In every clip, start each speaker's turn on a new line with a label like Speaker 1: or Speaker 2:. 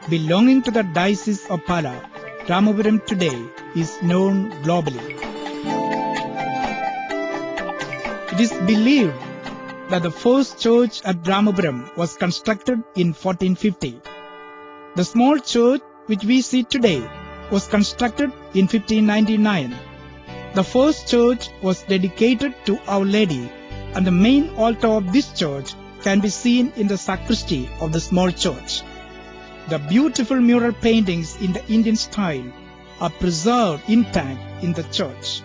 Speaker 1: belonging to the Diocese of Pala, Ramapuram today is known globally. It is believed that the first church at Ramapuram was constructed in 1450. The small church which we see today was constructed in 1599. The first church was dedicated to Our Lady, and the main altar of this church can be seen in the sacristy of the small church. The beautiful mural paintings in the Indian style are preserved intact in the church.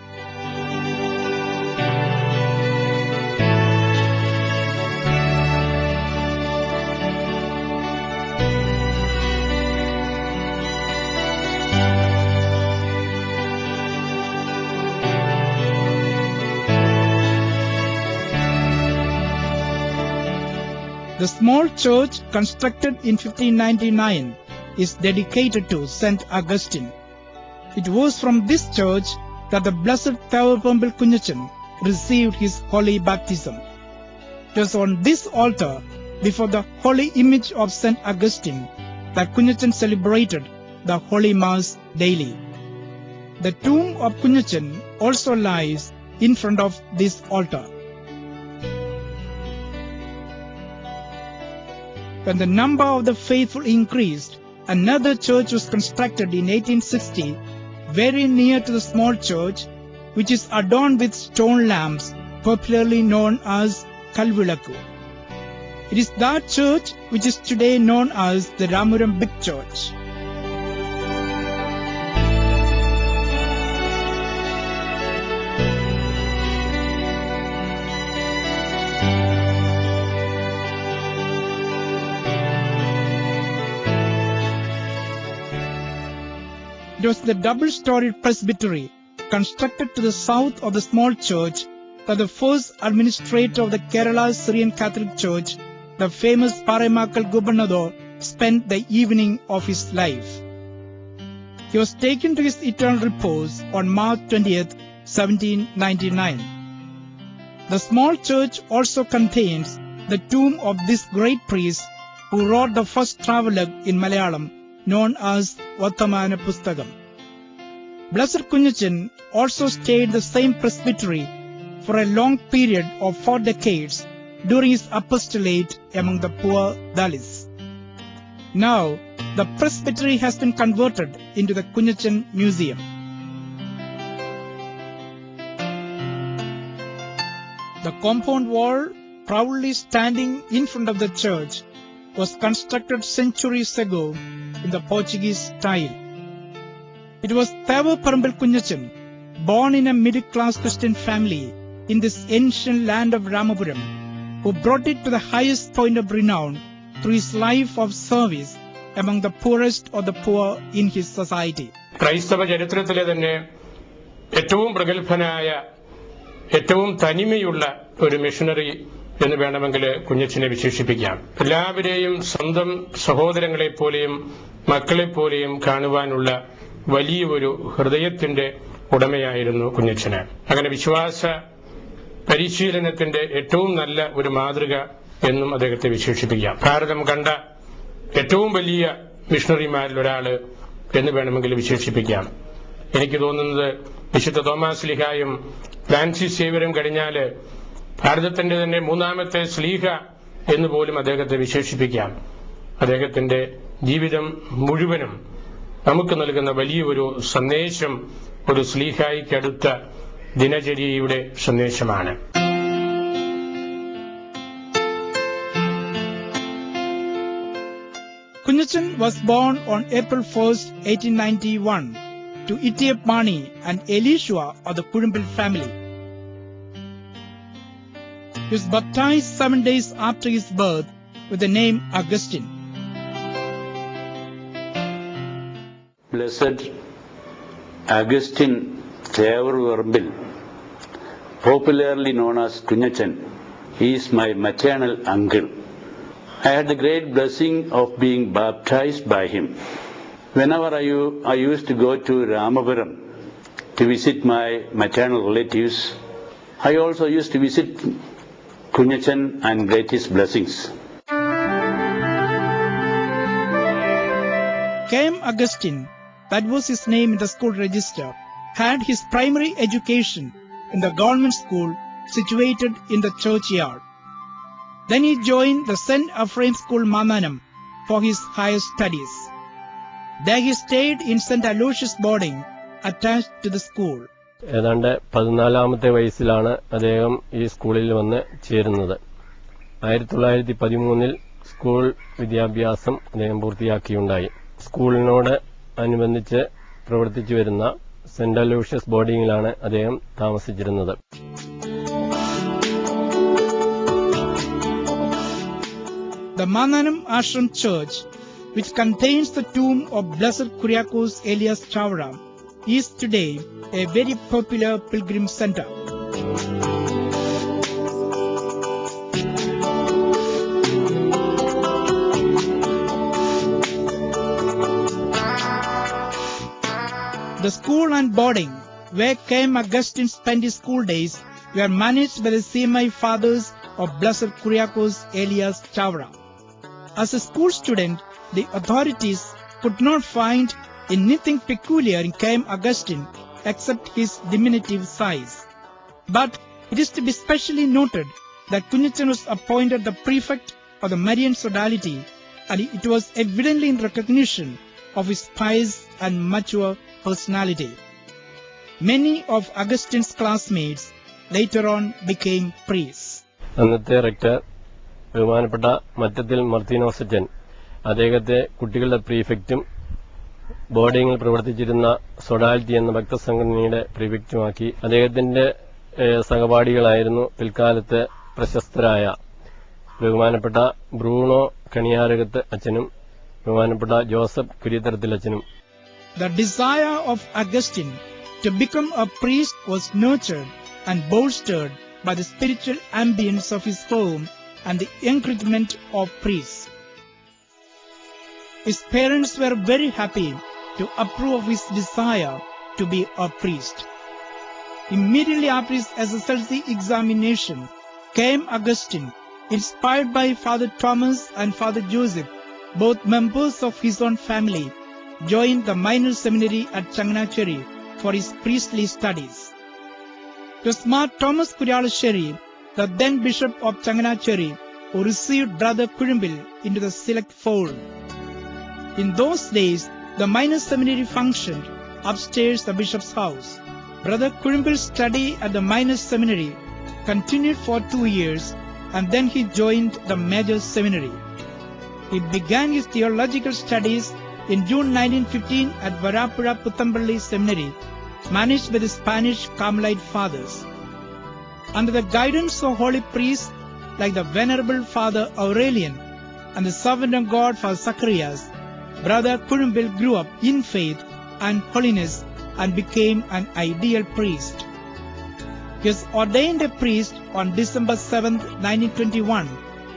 Speaker 1: The small church constructed in 1599 is dedicated to St. Augustine. It was from this church that the Blessed Thavaparambil Kunyachan received his holy baptism. It was on this altar, before the holy image of St. Augustine, that Kunyachan celebrated the Holy Mass daily. The tomb of Kunyachan also lies in front of this altar. When the number of the faithful increased, another church was constructed in 1860, very near to the small church, which is adorned with stone lamps, popularly known as Kalvilakku. It is that church which is today known as the Ramapuram Big Church. It was the double-storied presbytery constructed to the south of the small church that the first administrator of the Kerala Syrian Catholic Church, the famous Paraimakkal Gubernador, spent the evening of his life. He was taken to his eternal repose on March 20th, 1799. The small church also contains the tomb of this great priest who wrote the first travelogue in Malayalam, known as Vartamana Pustakam. Blessed Kunyachan also stayed in the same presbytery for a long period of 4 decades during his apostolate among the poor Dalits. Now, the presbytery has been converted into the Kunyachan Museum. The compound wall, proudly standing in front of the church, was constructed centuries ago in the Portuguese style. It was Thavaparambil Kunyachan, born in a middle-class Christian family in this ancient land of Ramapuram, who brought it to the highest point of renown through his life of service among the poorest of the poor in his society.
Speaker 2: ക്രൈസ്തവ ചരിത്രത്തിലെ തന്നെ ഏറ്റവും പ്രഗത്ഭനായ ഏറ്റവും തനിമയുള്ള ഒരു missionary എന്ന് വേണമെങ്കിൽ കുഞ്ഞച്ചനെ വിശേഷിപ്പിക്കാം. എല്ലാവരെയും സ്വന്തം സഹോദരങ്ങളെപ്പോലെയും മക്കളെപ്പോലെയും കാണുവാനുള്ള വലിയ ഒരു ഹൃദയത്തിന്റെ ഉടമയായിരുന്നു കുഞ്ഞച്ചന്. അങ്ങനെ വിശ്വാസ പരിശീലനത്തിന്റെ ഏറ്റവും നല്ല ഒരു മാതൃക എന്നും അദ്ദേഹത്തെ വിശേഷിപ്പിക്കാം. ഭാരതം കണ്ട ഏറ്റവും വലിയ മിഷണറിമാരിൽ ഒരാള് എന്ന് വേണമെങ്കിൽ വിശേഷിപ്പിക്കാം. എനിക്ക് തോന്നുന്നത് വിശുദ്ധ തോമാസ് ശ്ലീഹായും ഫ്രാൻസിസ് സേവ്യറും കഴിഞ്ഞാല് ഭാരതത്തിന്റെ തന്നെ മൂന്നാമത്തെ ശ്ലീഹ എന്ന് പോലും അദ്ദേഹത്തെ വിശേഷിപ്പിക്കാം. അദ്ദേഹത്തിന്റെ ജീവിതം മുഴുവനും നമുക്ക് നൽകുന്ന വലിയ ഒരു സന്ദേശം ഒരു ശ്ലീഹായിക്കടുത്ത ദിനചര്യയുടെ സന്ദേശമാണ്.
Speaker 1: Kunyachan was born on April 1st, 1891 to Itiap Mani and Elishua of the Kudumbil family. He was baptized 7 days after his birth with the name Augustine.
Speaker 3: Blessed Augustine Thavaparambil, popularly known as Kunyachan, is my maternal uncle. I had the great blessing of being baptized by him. Whenever I used to go to Ramapuram to visit my maternal relatives, I also used to visit Kunyachan and get his blessings.
Speaker 1: K.M. Augustine, that was his name in the school register, had his primary education in the government school situated in the churchyard. Then he joined the St. Ephraim School Mananam for his higher studies. There he stayed in St. Aloysius boarding attached to the school.
Speaker 4: ഏതാണ്ട് 14-ാമത്തെ വയസ്സിലാണ് അദ്ദേഹം ഈ സ്കൂളിൽ വന്ന് ചേരുന്നത്. 1913 school വിദ്യാഭ്യാസം അദ്ദേഹം പൂർത്തിയാക്കിയുണ്ടായി. സ്കൂളിനോട് അനുബന്ധിച്ച് പ്രവർത്തിച്ചു വരുന്ന സെന്റ് അലോഷ്യസ് ബോർഡിംഗിലാണ് അദ്ദേഹം താമസിച്ചിരുന്നത്.
Speaker 1: The Mananam Ashram Church, which contains the tomb of Blessed Kuriakose Elias Chavra, is today a very popular pilgrim center. The school and boarding, where K.M. Augustine spent his school days, were managed by the CMI fathers of Blessed Kuriakose Elias Chavra. As a school student, the authorities could not find anything peculiar in K.M. Augustine except his diminutive size. But it is to be specially noted that Kunyachan was appointed the prefect of the Marian sodality, and it was evidently in recognition of his pious and mature personality. Many of Augustine's classmates later on became priests.
Speaker 4: അന്നത്തെ rector ബഹുമാനപ്പെട്ട മറ്റത്തിൽ മർത്തീനോസ് അച്ഛൻ അദ്ദേഹത്തെ കുട്ടികളുടെ പ്രീഫെക്റ്റും ബോർഡിംഗിൽ പ്രവർത്തിച്ചിരുന്ന sodality എന്ന ഭക്തസംഘടനയുടെ പ്രീഫെക്റ്റുമാക്കി. അദ്ദേഹത്തിന്റെ സഹപാഠികളായിരുന്നു പിൽക്കാലത്ത് പ്രശസ്തരായ ബഹുമാനപ്പെട്ട ബ്രൂണോ കണിയാരകത്ത് അച്ഛനും ബഹുമാനപ്പെട്ട ജോസഫ് കുര്യത്തരത്തിൽ അച്ഛനും.
Speaker 1: The desire of Augustine to become a priest was nurtured and bolstered by the spiritual ambience of his home and the encouragement of priests. His parents were very happy to approve of his desire to be a priest. Immediately after his SSLC examination, K.M. Augustine, inspired by Father Thomas and Father Joseph, both members of his own family, joined the minor seminary at Changanacheri for his priestly studies. It was Mar Thomas Kurialasheri, the then Bishop of Changanacheri, who received Brother Kurumbil into the select fold. In those days, the minor seminary functioned upstairs the bishop's house. Brother Kurumbil's study at the minor seminary continued for 2 years, and then he joined the major seminary. He began his theological studies in June 1915 at Varapura Puttamballi Seminary, managed by the Spanish Carmelite Fathers. Under the guidance of holy priests like the Venerable Father Aurelian and the servant of God Father Zacharias, Brother Kurumbil grew up in faith and holiness and became an ideal priest. He was ordained a priest on December 7, 1921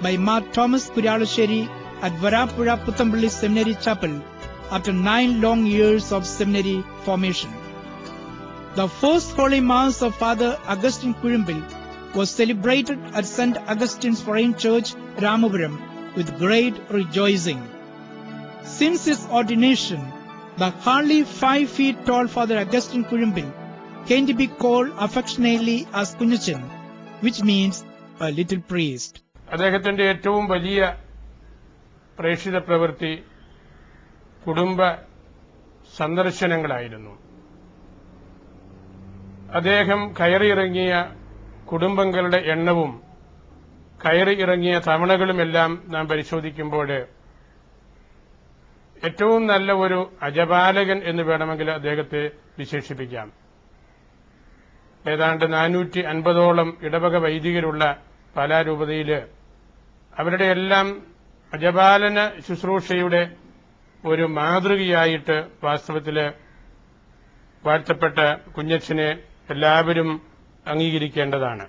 Speaker 1: by Mar Thomas Kurialasheri at Varapura Puttamballi Seminary Chapel after 9 long years of seminary formation. The first Holy Mass of Father Augustine Kurumbil was celebrated at St. Augustine's Foreign Church, Ramapuram, with great rejoicing. Since his ordination, the hardly 5 feet tall Father Augustine Kurumbil came to be called affectionately as Kunyachan, which means a little priest.
Speaker 2: അദ്ദേഹത്തിന്റെ ഏറ്റവും വലിയ പ്രേക്ഷിത പ്രവൃത്തി കുടുംബ സന്ദർശനങ്ങളായിരുന്നു. അദ്ദേഹം കയറിയിറങ്ങിയ കുടുംബങ്ങളുടെ എണ്ണവും കയറിയിറങ്ങിയ തവണകളുമെല്ലാം നാം പരിശോധിക്കുമ്പോൾ ഏറ്റവും നല്ല ഒരു അജപാലകൻ എന്ന് വേണമെങ്കിൽ അദ്ദേഹത്തെ വിശേഷിപ്പിക്കാം. ഏതാണ്ട് 450ഓളം ഇടവക വൈദികരുള്ള പാലാരൂപതയിൽ അവരുടെ എല്ലാം അജപാലന ശുശ്രൂഷയുടെ ഒരു മാതൃകയായിട്ട് വാസ്തവത്തിൽ വാഴ്ത്തപ്പെട്ട കുഞ്ഞച്ചനെ എല്ലാവരും അംഗീകരിക്കേണ്ടതാണ്.